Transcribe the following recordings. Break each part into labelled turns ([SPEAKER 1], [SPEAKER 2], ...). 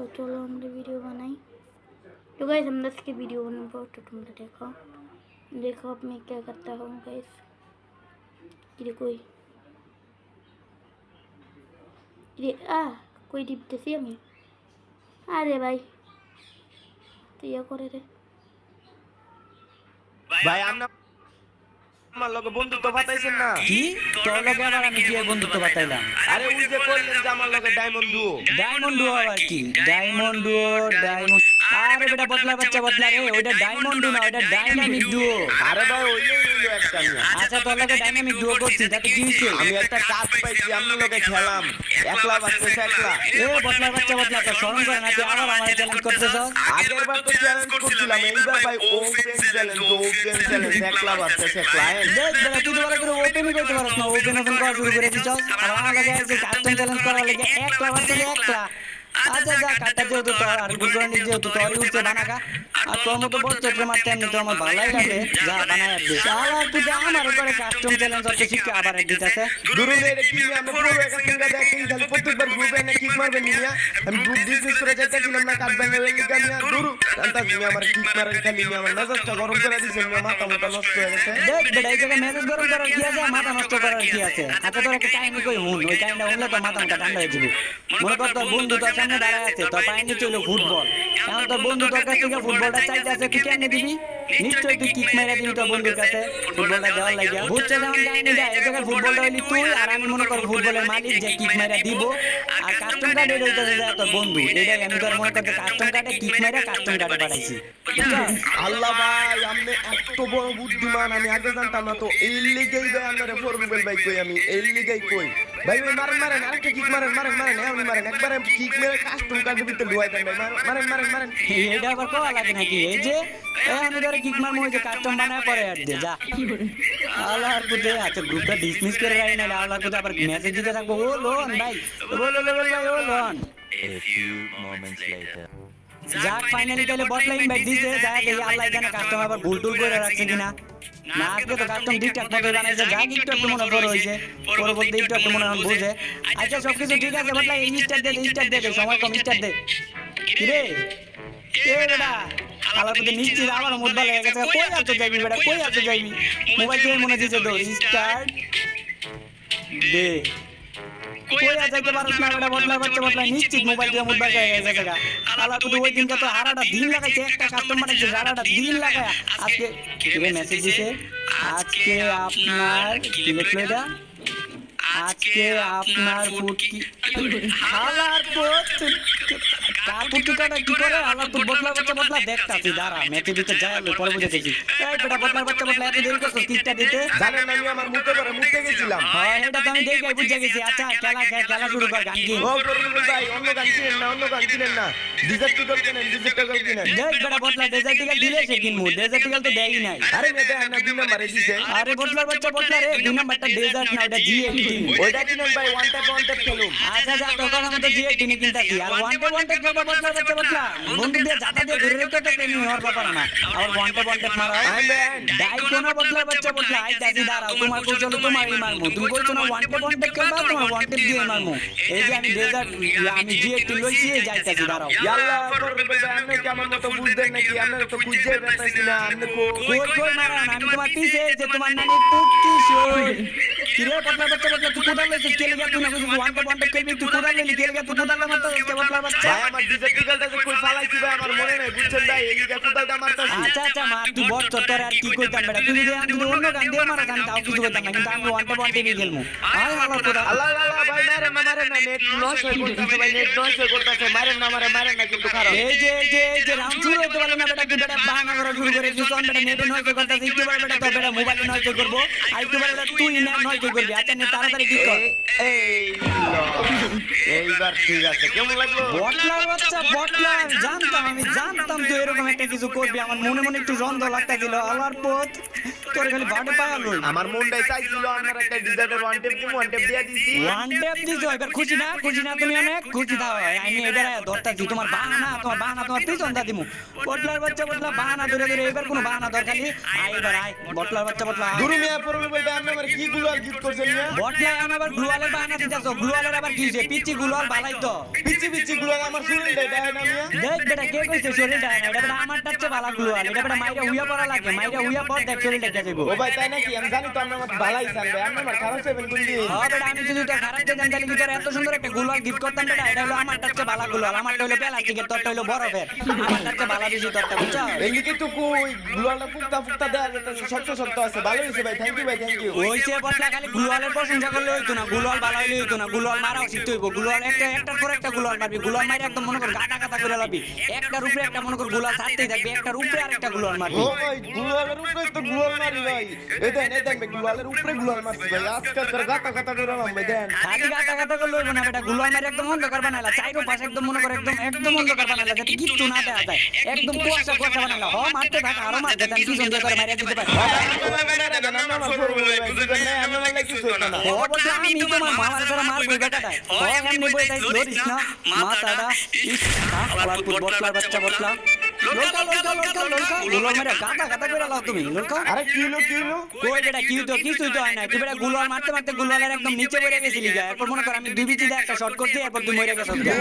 [SPEAKER 1] तो चलो हम वीडियो बनाई। तो गाइस हम 10 की वीडियो बनाओ तो तुम देखो अब मैं क्या करता हूँ गाइस। ये कोई कोई डिपतेছি আমি। আরে ভাই তুই ইয়া করে রে
[SPEAKER 2] ভাই আমরা আমার লগে বন্ধুত্ব বাতাইছেন না
[SPEAKER 3] কি তোর লগে আবার আমি কি বন্ধুত্ব বাতাইলাম?
[SPEAKER 2] আরে ওই যে কইলেন যে আমার লগে ডায়মন্ড ডুও
[SPEAKER 3] আবার কি ডায়মন্ড আরে বেটা বদলা বাচ্চা বদলা রে, ওইটা ডায়মন্ড না, ওইটা ডাইনামিক ডুও।
[SPEAKER 2] আরে ভাই ওইটাই হইলো একটা নিয়া।
[SPEAKER 3] আচ্ছা তোর লগে ডাইনামিক ডুও করছিস তাতে কি হইছে?
[SPEAKER 2] আমি একটা কাজ পাইছি, আমি লগে খেলাম একলা বাচ্চা একলা।
[SPEAKER 3] এ বদলা বাচ্চা বদলা, তো শরম করে না তুই আবার আমারে চ্যালেঞ্জ করতেছস?
[SPEAKER 2] আগের বার তো চ্যালেঞ্জ করছিলাম, এইবার ভাই ওপেন চ্যালেঞ্জ একলা বাচ্চা একলা।
[SPEAKER 3] দেখ বেটা তুই তো ভালো করে ওপেনই করতে পারছ না, ওপেন করা শুরু করে দিছস। আর আমার লাগে যে কাস্টম চ্যালেঞ্জ করার লাগে একলা বাচ্চা একলা। আচ্ছা যা কাটা যেহেতু তোর আর গুগরানি যেহেতু তোর উঠছে বানাকা, আর তোর মতো বড় চক্রে মারতে এমনি তো আমার ভালোই লাগে, যা বানায় দে। শালা তুই আমার উপরে কাস্টম চ্যালেঞ্জ হচ্ছে শিক্ষা আবার দিতেছে।
[SPEAKER 2] দুরু মেরে কি আমি পুরো একটা সিঙ্গা দেখি খালি প্রত্যেকবার গ্রুপে এনে কিক মারবেন নিয়া, আমি গ্রুপ ডিসমিস করে যাইতেছিলাম না কাটবেন না ওই লিগা নিয়া দুরু কান্তা তুমি আমার কিক মারেন খালি নিয়া আমার মেজাজটা গরম করে দিছেন, মাথা মোটা নষ্ট হয়ে গেছে।
[SPEAKER 3] দেখ বেটা এই জায়গায় মেজাজ গরম করার কি আছে, মাথা নষ্ট করার কি আছে? আচ্ছা তোর একটা কাহিনী কই হুন, ওই কাহিনীটা শুনলে তো মাথা মোটা ঠান্ডা হয়ে যাবে। মনে কর তোর বন্ধু তোর সামনে দাঁড়ায় আছে, তোর পায়ে নিচে হলো ফুটবল, এখন তোর বন্ধু তোর কাছ থেকে ফুটবলটা চাইতে আছে, তুই কেন দিবি? নিশ্চয়ই তুই কিক মেরে দিবি তোর বন্ধুর কাছে ফুটবলটা দেওয়ার লাগিয়া। বুঝছে যেমন কাহিনীটা, এই জায়গায় ফুটবলটা হইলি তুই আর আমি মনে কর ফুটবলের মালিক যে কিক মেরে দিব, আর কাস্টম কার্ডে রইতেছে যে তোর বন্ধু। এটাই আমি তোর মনে করতে কাস্টম কার্ডে কিক মেরে কাস্টম কার্ডে পাঠাইছি।
[SPEAKER 2] আল্লাহ ভাই আপনি এত বড় বুদ্ধিমান, আমি আগে জানতাম না তো। এই লিগেই ভাই আপনারে ফরগুবেল ভাই কই, আমি এই লিগেই কই ভাই ভাই মারেন আরেকটা কিক মারেন এমনি মারেন একবারে কিক মেরে কাস্টম কার্ডের ভিতরে ঢুকাই দেন ভাই, মারেন।
[SPEAKER 3] এটা আবার কোয়া লাগে নাকি? এই যে আমি ধরে কিক মারমু, ওই যে কাস্টম বানায় পরে আর দে যা। আল্লাহর পুতে আচ্ছা গ্রুপটা ডিসমিস করে রাখি না, আল্লাহর পুতে আবার মেসেজ দিতে থাকবো, ও লোন ভাই ও লোন।
[SPEAKER 4] A few moments later.
[SPEAKER 3] যাক ফাইনালি তাহলে বটলা ইনভাইট দিছে, যা দেখি আল্লাহ জানে কাস্টম আবার ভুল টুল করে রাখছে কিনা। না আজকে তো কাস্টম ঠিকঠাক মতো বানাইছে, যা একটু মনে পড়ে হয়েছে পরে বলতে একটু মনে বুঝে। আচ্ছা সবকিছু ঠিক আছে বটলা, স্টার দে সময় কম স্টার দে। কিরে এ বেটা আল্লাহর পুতে নিশ্চিত আমার মুড ভালো হয়ে গেছে। কই আছো যাইবি বেটা, কই আছো যাইবি? মোবাইল দিয়ে মনে দিছে তো স্টার্ট দে। কই যাইতে পারছ না বেটা, বদলা নিশ্চিত মোবাইল দিয়ে মুড ভালো হয়ে গেছে। আল্লাহর পুতে ওই দিনটা তো হারাটা দিন লাগাইছে, একটা কাস্টম বানাইছে হারাটা দিন লাগায়। আজকে কিরে মেসেজ দিছে, আজকে আপনার কি লিখলো এটা, আজকে আপনার ফুট কি হালার পুত কার পুটকাটা কি করে হালার পুত বদলা দেখতাছি, দাঁড়া মেতে দিতে যায় পরে বুঝে দেখি। এই বেটা বদলা এত দেরি করছিস কিকটা দিতে?
[SPEAKER 2] জানেন আমি আমার মুখে গেছিলাম।
[SPEAKER 3] হ্যাঁ এটা তো আমি দেখে বুঝে গেছি। আচ্ছা খেলা শুরু কর, গান কি?
[SPEAKER 2] ও ফরগুবেল ভাই অন্য গান কিনেন না ডিজিটাল কিনেন।
[SPEAKER 3] দেখ বেটা বদলা ডেজার্টিক্যাল দিলে সে কিনবো, ডেজার্টিক্যাল তো দেয়ই নাই।
[SPEAKER 2] আরে মেতে না 2 নাম্বারে দিছে।
[SPEAKER 3] আরে বদলা রে 2 নাম্বারটা ডেজার্ট না, ওটা জি18
[SPEAKER 2] ওইটা কিনেন ভাই, ওয়ান ট্যাপ খেলুন।
[SPEAKER 3] আচ্ছা যা তোর কথা মতো জি18 কিনতাছি। আর ওয়ান ট্যাপ খেলবা বদলা বন্ধু দিয়ে যাতা দিয়ে ঘুরে রেখে তো ট্রেনিং হওয়ার ব্যাপার না। আর ওয়ান ট্যাপ মারো ডাই কোনা বদলা আইতাছি, দাঁড়াও তোমার কই চলো তোমারই মারমু। তুমি কইছো না ওয়ান ট্যাপ খেলবা, তোমার ওয়ান ট্যাপ দিয়ে মারমু। এই যে আমি ডেজার্ট আমি জি18 লইছি যাইতাছি, দাঁড়াও।
[SPEAKER 2] ইয়াল্লাহ ফরগুবেল ভাই আপনি কি আমার মতো বুঝদেন নাকি? আপনি তো খুঁজে পেতাছি না, আপনি
[SPEAKER 3] কই মারান, আমি তোমার পিছে যে তোমার নানি পুটকি শোন। কিরে বদলা তুই কোদাল লইছিস কে লাগা? তুই না কইছিস ওয়ান ট্যাপ খেলবি, তুই কোদাল লইলি কে লাগা? তুই কোদাল মারতে কে বদলা বাচ্চা?
[SPEAKER 2] ভাই আমার ডিজিটালটা যে কই ফালাইছি ভাই আমার মনে নাই, বুঝছেন ভাই এই লিগা কোদালটা মারতাছি।
[SPEAKER 3] আচ্ছা মা তুই বল তোর আর কি কইতাম বেটা, তুই যদি অন্য গান দিয়ে মারা গান তাও কিছু কইতাম না, কিন্তু আমি ওয়ান ট্যাপ খেলমু। আয় হালো কোদাল
[SPEAKER 2] আল্লাহ ভাই মারেন না নেট লস হয়ে করতেছে ভাই, নেট লস হয়ে করতেছে, মারেন না কিন্তু খারাপ।
[SPEAKER 3] এই যে রাউন্ড শুরু হতে পারলো না বেটা, তুই বেটা বাহানা করা শুরু করে দিছিস। বেটা নেটে নয় করতেছিস, একটু বেটা তোর বেটা মোবাইলে নয় করবো, আর একটু বেটা তুই না নয় করবি। আচ্ছা নে তাড়াতাড়ি ঠিক কর।
[SPEAKER 2] এইবার ঠিক আছে, কেমন লাগলো?
[SPEAKER 3] বটলার বাচ্চা আমি জানতাম তুই এরকম একটা কিছু করবি। আমার মনে একটু সন্দেহ লাগতেছিল। আল্লাহর পথ তোর খালি বাড়ে পায়া লই।
[SPEAKER 2] আমার মনটাই চাইছিল আমার একটা ডিজার্টের ওয়ান ট্যাপ দিয়া দিছি।
[SPEAKER 3] ওয়ান ট্যাপ দিছো, এবার খুশি না তুমি অনেক খুশি দাও। আমি এবার ধরতাছি তোমার বাহানা তোমার পিছন দা দিমু। বটলার বাচ্চা বাহানা ধরে এবার কোনো বাহানা দরকার নেই। আয় এবার আয় বটলার বাচ্চা
[SPEAKER 2] দুরু মিয়া ফরগুবেল ভাই আপনি আমার কি গুলো আর কি গিফট করছেন মিয়া
[SPEAKER 3] বটলা এখন আবার গ্লুয়ালের বাহানা দিতেছো গ্লুয়ালের আবার কি হইছে পিচ্চি গ্লুয়াল বালাই তো
[SPEAKER 2] পিচি পিচি গুলো আমার শরীরটা এটা না মিয়া
[SPEAKER 3] দেখ বেটা কে কইছে শরীরটা না এটা বেটা আমার টাচ্ছে বালা গ্লুয়াল এটা বেটা মাইরা হুইয়া পড়া লাগে মাইরা হুইয়া পড় দেখ শরীরটা কে যাইবো
[SPEAKER 2] ও ভাই তাই নাকি আমি জানি তো আপনার মত ভালাই চান ভাই আপনার খারাপ চাইবেন কোন দিন
[SPEAKER 3] হ্যাঁ বেটা আমি যদি তো খারাপ দিতাম তাহলে কি তোর এত সুন্দর একটা গ্লুয়াল গিফট করতাম বেটা এটা হলো আমার টাচ্ছে বালা গ্লুয়াল আমারটা হলো প্লাস্টিকের তোরটা হলো বরফের আমার টাচ্ছে বালা বেশি তোরটা বুঝছো
[SPEAKER 2] এদিকে তো কই গুলাটা ফুকতা ফুকতা দেয়া যেতেছে শক্ত শক্ত আছে ভালো হইছে ভাই থ্যাংক ইউ ভাই থ্যাংক ইউ
[SPEAKER 3] ওইছে বটলা খালি গ্লুয়ালের প্রশংসা করলে হইতো না গ্লুয়াল বালা হইলে হইতো না গ্লুয়াল মারাও শিখতে হইব গ্লুয়াল একটার পর একটা গ্লুয়াল মারবি গ্লুয়াল মারি একদম মনে কর গাটা গাটা করে লাবি একটার উপরে একটা মনে কর গ্লুয়াল ছাড়তেই থাকবি একটার উপরে আরেকটা গ্লুয়াল মারবি
[SPEAKER 2] ও ভাই গুলালের উপরে তো গুলাল মারি ভাই এই দেন ভাই গুলালের উপরে গুলাল মারছি ভাই আজকাল তোর গাতা গাতা করে নাম ভাই দেন
[SPEAKER 3] খালি গাটা গাটা করলে হইব না বেটা গ্লুয়াল মারি একদম অন্ধকার বানাইলা চাইরো পাশে একদম মনে কর একদম অন্ধকার বানাইলা যাতে কিচ্ছু না দেখা যায় একদম কুয়াশা কুয়াশা বানাইলা হ মারতে থাক আরো মারতে থাক পিছন দিয়ে করে মারিয়া দিতে পারি ও বটলা আমি তোমার মামার সারা মার বই বেটাটা ও এমনি বই তাই ধরিস না মাথাটা ইস বটলার বাচ্চা বটলা ললকা গুলোর মারে গাটা গাটা করে লাও তুমি ললকা
[SPEAKER 2] আরে কি হলো
[SPEAKER 3] কই বেটা কি তো কিছুই তো হয় না তুই বেটা গুলোর মারতে মারতে গুলোরের একদম নিচে পড়ে গেছিলি গা এরপর মনে কর আমি দুই বিচি দিয়ে একটা শট করছি এরপর তুই মরে গেছিস গা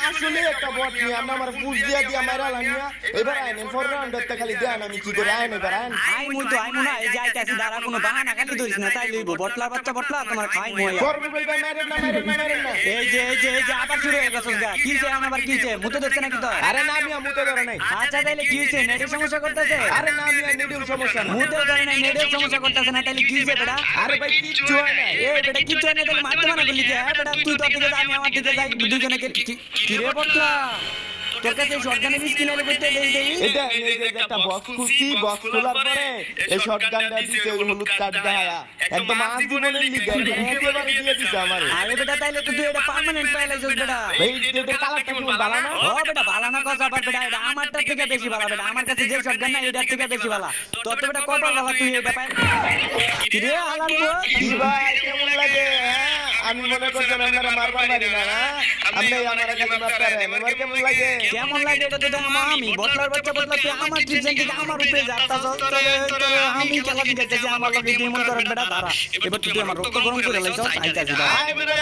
[SPEAKER 2] আসলে একটা বট নিয়ে আমরা আমার পুষ দিয়া মারালাম নিয়া এবার আইনে ফর রাউন্ডতে খালি দেন আমি কি করে আইনে এবার আইন
[SPEAKER 3] আই মুই তো আই মুনা এই যাইতাছি দাঁড়া কোনো বাহানা খালি ধরিস না তাই লইব বটলার বাচ্চা বটলা তোমার খাই মইয়া
[SPEAKER 2] ফরবুল ভাই মারেন না
[SPEAKER 3] এই যে আবার শুরু হয়ে গেছিস গা কি যে আবার কি যে মুতে ধরতে নাকি তো
[SPEAKER 2] আরে না আমি মুতে ধরে নাই
[SPEAKER 3] আচ্ছা তাইলে কি হইছে নেটের সমস্যা করতেছে
[SPEAKER 2] আরে না আমি নেডিও সমস্যা না
[SPEAKER 3] মুতে ধরে নাই নেটের সমস্যা করতেছে না তাইলে কি হইছে বেটা
[SPEAKER 2] আরে ভাই কিচ্ছু হয় না
[SPEAKER 3] এই বেটা কি চলে তাহলে মারতে মানা করলি যে হ্যাঁ বেটা তুই তোর দিকে যা, আমি আমার দিকে যাই দুজনে কি রে বটলা তোর কাছে শটগানের স্কিন আলে করতে দেই
[SPEAKER 2] এটা এই যে একটা বক্স খুলছি বক্স খোলার পরে এই শটগানটা দিতে ওই হলুদ কার্ড দেখায়া একদম আজ জীবনের লিগে একেবারে দিয়ে দিছে আমারে
[SPEAKER 3] আরে বেটা তাইলে তো তুই এটা পার্মানেন্ট পাইলাইছস বেটা
[SPEAKER 2] ভাই এটা কালারটা কি ভালো না
[SPEAKER 3] ও বেটা ভালো না কথা বাট বেটা এটা আমারটার থেকে বেশি ভালো বেটা আমার কাছে যে শটগান না এটার থেকে বেশি ভালো তোর তো বেটা কপাল ভালো তুই এটা পাই কি রে আলাল গো
[SPEAKER 2] কি ভাই কেমন লাগে হ্যাঁ? আমি মনে করছিলাম আপনারা মারবার পারি না না আপনি আমার খালি মারতারেন আমার কেমন লাগে
[SPEAKER 3] কেমন লাগে এটা তো দেখো আমি বটলার বাচ্চা বটলা তুই আমার ট্রিটমেন্ট থেকে আমার উপরে যাচ্ছস তোরে আমি খেলা দিতেছি আমার লগে তুই মন করে বেটা দাঁড়া এবার তুই আমার রক্ত গরম করে লাইছস আইতাছি দাঁড়া
[SPEAKER 2] আয় বিরা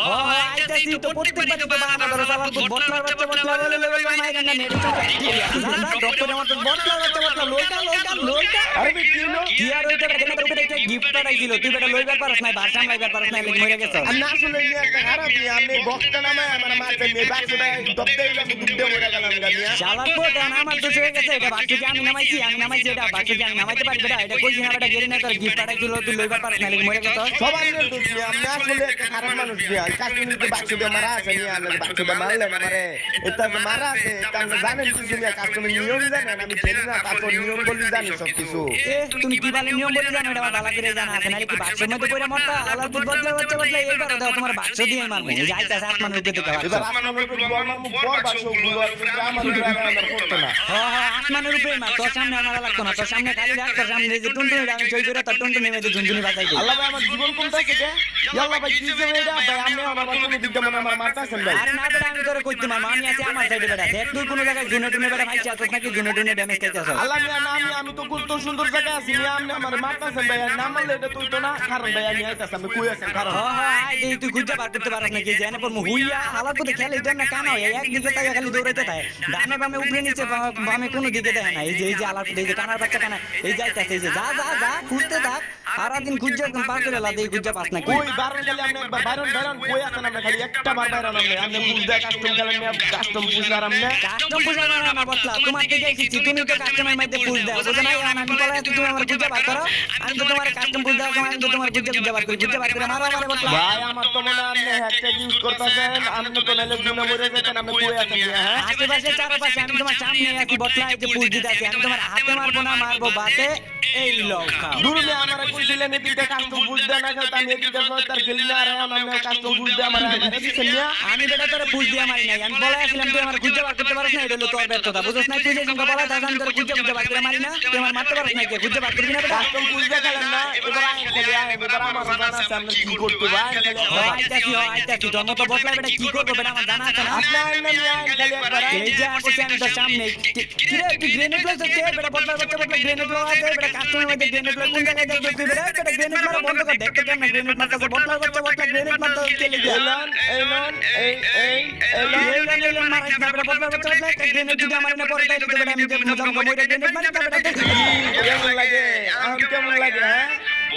[SPEAKER 3] ও আইতাছি তো প্রত্যেকবার তো বাহানা ধরে চালান তো বটলার বাচ্চা বটলা বলে লেভেল বানাই না নেড়ে চলে ডক্টর আমার তো বটলার বাচ্চা বটলা লোকা
[SPEAKER 2] আরে ভাই কি হলো
[SPEAKER 3] কি আর ওইটা বেটা কেন উপরে একটা গিফট পাঠাইছিল তুই বেটা লইবার পারছ না ভাষা লাইবার পারছ না লেগে মরে গেছস
[SPEAKER 2] আমি না শুনলে নিয়ে একটা খারাপ নিয়ে আমি বক্সটা নামায় আমার মারতে নিয়ে বাক্সটা দবতে আমি দুধে মরে গেলাম গানিয়া
[SPEAKER 3] শালার কোট আমার তো হয়ে গেছে এটা বাচ্চাকে আমি নামাইছি এটা বাচ্চাকে আমি নামাইতে পারি বেটা এটা কইছি না বেটা গেরি না তোর গিফট পাঠাইছিল তুই লইবার পারছ না লেগে মরে গেছস
[SPEAKER 2] সবাই নিয়ে দোষ নিয়ে আমি আসলে একটা খারাপ মানুষ দিয়ে কাশ্মীরকে বাক্সটা মারা আছে নিয়ে আমি বাক্সটা মারলে আমারে এটা মারা আছে কারণ জানেন কিছু নিয়ে কাশ্মীর নিয়ম জানেন আমি জানি না তারপর নিয়ম বলি জানি সব কিছু
[SPEAKER 3] এ তুমি কি বলে নিয়ম বলে জানো এটা আমার ভালো করে জানা আছে নাকি বাক্সের মধ্যে কইরা মরতা আলার ফুট বদলা এইবার দাও তোমার বাক্স দিয়ে মারবো যাইতাছে আসমানের উপরে থেকে
[SPEAKER 2] এবার আমার উপর গোল মারমু বড় বাক্স গুলো আমার উপরে আমার করতে না
[SPEAKER 3] হ্যাঁ আসমানের উপরে মার তোর সামনে আমার লাগতো না তোর সামনে খালি রাখ তোর সামনে যে টুনটুনি আমি চই করে তোর টুনটুনি মেরে ঝুনঝুনি বাজাই দিই
[SPEAKER 2] আল্লাহ ভাই আমার জীবন কোনটা থেকে আল্লাহ ভাই কি যে এটা ভাই আমি আমার কোনো দিক দিয়ে আমার মারতাছেন ভাই
[SPEAKER 3] আরে না বেটা আমি তোরে কইতে মার আমি আছি আমার সাইডে বেটা দেখ তুই কোন জায়গায় জুনে টুনে বেটা ভাইছি আছিস নাকি জুনে টুনে ড্যামেজ খাইতাছ
[SPEAKER 2] আল্লাহ মিয়া না আমি তো কত সুন্দর জায়গা আছি মিয়া আপনি আমার মারতাছেন ভাই না মারলে এটা তুই তো না কারণ ভাই আমি আইতাছি আমি কই আছেন কারণ
[SPEAKER 3] আই দেই তুই খুঁজে বার করতে পারছ নাকি জানে পর হুইয়া হালাত তো খেলে এটা না কেন এক দিকে তাই খালি দৌড়াইতে থাকে ডানে বামে উপরে নিচে বামে কোনো দিকে দেয় না এই যে হালাত এই যে কানার বাচ্চা কানা এই যাইতাছে এই যে যা খুঁজতে থাক সারা দিন খুঁজে একদম পার করে লাদে খুঁজে পাস না
[SPEAKER 2] কই বারণ খালি আপনি একবার বাইরন কই আছেন আপনি খালি একটা বার বাইরন আপনি বুঝদা কাস্টম খেলেন না কাস্টম বুঝার আপনি
[SPEAKER 3] কাস্টম বুঝা না বসলা তোমার দিকে এসেছি তুমি তো কাস্টমার মধ্যে বুঝ দাও বুঝো না আমি বলা তুমি আমার খুঁজে বার করো আমি তো তোমার কাস্টম বুঝ দাও আমি তো তোমার খুঁজে বার করে মারো আমারে বসলা
[SPEAKER 2] ভাই আমার তো মনে আপনি হ্যাশট্যাগ ইউজ করতেছেন আপনি তো নালে গুনা মরে যেতেন আপনি কই আছেন হ্যাঁ
[SPEAKER 3] আশেপাশে চারপাশে আমি তোমার সামনে আছি বসলা এই যে পুষ দিতে আছি আমি তোমার হাতে মারবো না মারবো বাতে এই লোক খাও
[SPEAKER 2] দূরে আমারে কইছিলেন এদিকে কাস্টম বুঝদা না খেলতে আমি এদিকে তার খেলি না আর আমি কাস্টম বুঝদা আমার দিছেন না
[SPEAKER 3] আমি বেটা তোরে পুষ দিয়া মারি নাই আমি বলে আসলাম তুই আমার খুঁজে বার করতে পারছ না এটা হলো তোর ব্যর্থতা বুঝছ না তুই যে সঙ্গে বলা দাদা আমি তোরে খুঁজে বার করে মারি না তুই আমার মারতে পারছ না কে খুঁজে বার করবি না বেটা
[SPEAKER 2] কাস্টম বুঝদা খেলেন না এবার আইন খালি আইন এবার আমার জানা আছে আপনি কি করতে ভাই
[SPEAKER 3] আইতাছি তোর মতো বসলা বেটা কি করবো বেটা আমার জানা আছে না
[SPEAKER 2] আপনি আইন না আইন খালি একবার
[SPEAKER 3] এই যে আসছে আমি তোর সামনে কি রে তুই গ্রেনেড লাগাতে বেটা বসলা গ্রেনেড লাগাতে বেটা কাস্টমের মধ্যে গ্রেনেড লাগা কোন জায়গায় দেখছিস তুই বেটা বেটা গ্রেনেড মারা বন্ধ কর দেখতে কেমন গ্রেনেড মারতাছে বটলার বাচ্চা বটলা গ্রেনেড মারতাছে কে লেগে
[SPEAKER 2] Elon Elon Elon
[SPEAKER 3] Elon Marais না বেটা বটলার বাচ্চা বটলা একটা গ্রেনেড যদি আমার না পড়ে তাইলে তো বেটা আমি মজা মজা মইরা গ্রেনেড মারি না বেটা দেখি
[SPEAKER 2] কেমন লাগে এখন কেমন লাগে হ্যাঁ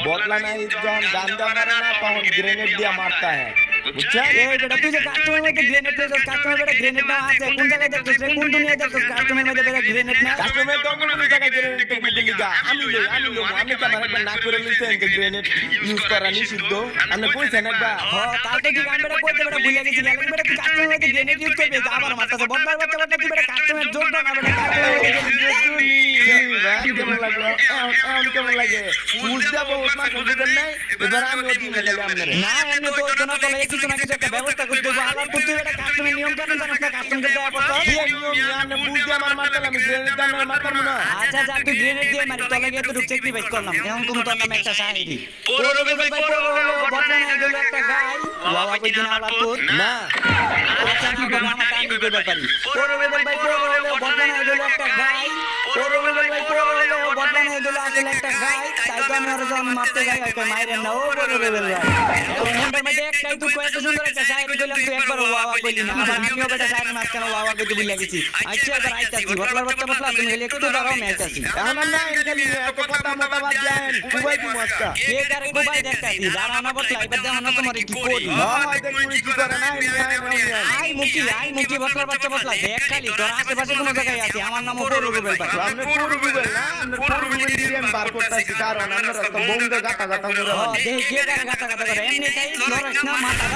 [SPEAKER 2] বটলা নাই যখন গান্দা মারে না তখন গ্রেনেড দিয়ে মারতা হ্যাঁ বুঝছেন
[SPEAKER 3] এই বেটা তুই যে কাস্টমার মধ্যে গ্রেনেড পেছস কাস্টমার বেটা গ্রেনেড না আছে কোন জায়গায় দেখছিস রে কোন দুনিয়ায় দেখছিস কাস্টমার মধ্যে বেটা গ্রেনেড না
[SPEAKER 2] কাস্টমার তো কোন জায়গায় গ্রেনেড টেকনিক লিগা আমি ক্যামেরা একটা না করে লিছেন যে গ্রেনেড ইউজ করা নিষিদ্ধ আপনি কইছেন একবার
[SPEAKER 3] হ তাও তো ঠিক আমি বেটা কইতে বেটা ভুলে গেছি গেলেন বেটা তুই কাস্টমার মধ্যে গ্রেনেড ইউজ করবি যা আবার মারতাছে বটলার বাচ্চা বটলা তুই বেটা কাস্টমার জোর না বেটা
[SPEAKER 2] কেমন লাগলো এখন কেমন লাগে বুঝতে বহুত না বুঝতেন নাই এবার আমি ওদিন গেলে আপনারে
[SPEAKER 3] না এমনি তো ওই কোনো তলে কিছু না কিছু একটা ব্যবস্থা করতে হবে আলাদা তুই বেটা কাস্টমার নিয়ম কানুন জানিস না কাস্টমারকে দেওয়া পড়তো
[SPEAKER 2] দিয়ে নিয়ম আপনি বুঝতে আমার মারতাম আমি গ্রেনেড দান মারতাম না
[SPEAKER 3] আচ্ছা যা তুই গ্রেনেড দিয়ে মারি তলে গিয়ে তো চেকনি বেচ করলাম এখন তুমি তোর নামে একটা শায়েরি পড়ো রে ভাই পড়ো হলো বটলা না গেল একটা গাই বাবা কই দিন আলা তোর
[SPEAKER 2] না
[SPEAKER 3] আচ্ছা কি বলবো আমার টাইম দিতে পারি পড়ো রে ভাই পড়ো হলো বটলা না গেল একটা গাই পড়ো রে ভাই পড়ো হলো বটলা না গেল আসলে একটা গাই তাই তো আমি আর যখন মারতে যাই ওকে মাইরেন না ও পড়ো রে ভাই মনটার মধ্যে একটাই তুই কত সুন্দর একটা শায়েরি কইলাম তুই একবার ওয়াওয়া কইলি না আবার আমিও বেটা শায়েরি মাঝখানে ওয়াওয়া কইতে ভুলে গেছি আচ্ছা এবার আইতাছি বটলার বাচ্চা বটলা তুমি গেলে একটু দাঁড়াও আমি আইতাছি
[SPEAKER 2] এখন না খালি এত কথা মতো বাদ দেন কুবাই কি মস্তা
[SPEAKER 3] কে কারে কোবাই দেখতাছি দাঁড়াও না বটলা এবার দেখো না তোমার কি করি
[SPEAKER 2] হয় দেখুন কি করে না
[SPEAKER 3] আই মুখি বটলার বাচ্চা বটলা দেখ খালি তোর আশেপাশে কোনো জায়গায় আছে আমার নাম পড়ো রুবেল ভাই
[SPEAKER 2] আপনি পুরো গুগল না আপনি পুরো গুগল দিয়ে আমি বার করতেছি কারণ আমরা রাস্তা বন্ধ গাতা গাতা করে
[SPEAKER 3] দেখ কে কারে গাতা গাতা করে এমনি তাই ধরছ না মাথা